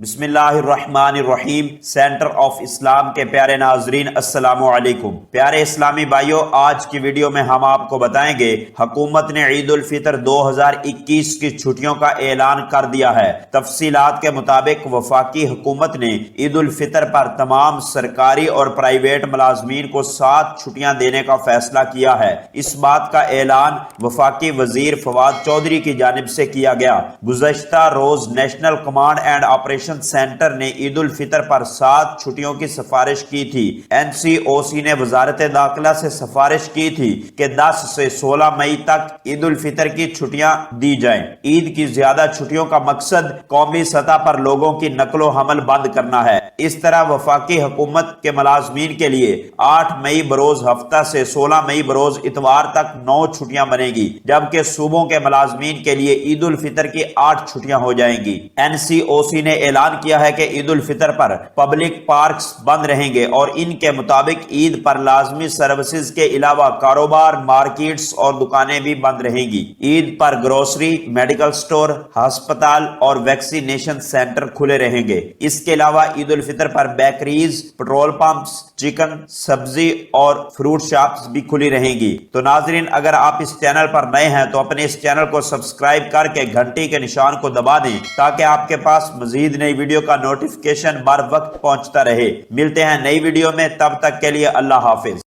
بسم اللہ الرحمن الرحیم۔ سینٹر آف اسلام کے پیارے ناظرین السلام علیکم۔ پیارے اسلامی بھائیوں، آج کی ویڈیو میں ہم آپ کو بتائیں گے حکومت نے عید الفطر 2021 کی چھٹیوں کا اعلان کر دیا ہے۔ تفصیلات کے مطابق وفاقی حکومت نے عید الفطر پر تمام سرکاری اور پرائیویٹ ملازمین کو 7 چھٹیاں دینے کا فیصلہ کیا ہے۔ اس بات کا اعلان وفاقی وزیر فواد چودھری کی جانب سے کیا گیا۔ گزشتہ روز national command and operation centre نے عید الفطر پر 7 چھٹیوں کی سفارش کی تھی۔ NCOC نے وزارت داخلہ سے سفارش کی تھی کہ 10 سے 16 مئی تک عید الفطر کی چھٹیاں دی جائیں۔ عید کی زیادہ چھٹیوں کا مقصد قومی سطح پر لوگوں کی نقل و حمل بند کرنا ہے۔ اس طرح وفاقی حکومت کے ملازمین کے لیے 8 مئی بروز ہفتہ سے 16 مئی بروز اتوار تک 9 چھٹیاں بنے گی، جبکہ صوبوں کے ملازمین کے لیے عید الفطر کی 8 چھٹیاں ہو جائیں گی۔ NCOC نے اعلان کیا ہے کہ عید الفطر پر پبلک پارکس بند رہیں گے اور ان کے مطابق عید پر لازمی سروسز کے علاوہ کاروبار، مارکیٹس اور دکانیں بھی بند رہیں گی۔ عید پر گروسری، میڈیکل سٹور، ہسپتال اور ویکسینیشن سینٹر کھلے رہیں گے۔ اس کے علاوہ عید الفطر پر بیکریز، پٹرول پمپس، چکن، سبزی اور فروٹ شاپس بھی کھلی رہیں گی۔ تو ناظرین، اگر آپ اس چینل پر نئے ہیں تو اپنے اس چینل کو سبسکرائب کر کے گھنٹی کے نشان کو دبا دیں تاکہ آپ کے پاس مزید نئی ویڈیو کا نوٹیفیکیشن بر وقت پہنچتا رہے۔ ملتے ہیں نئی ویڈیو میں، تب تک کے لیے اللہ حافظ۔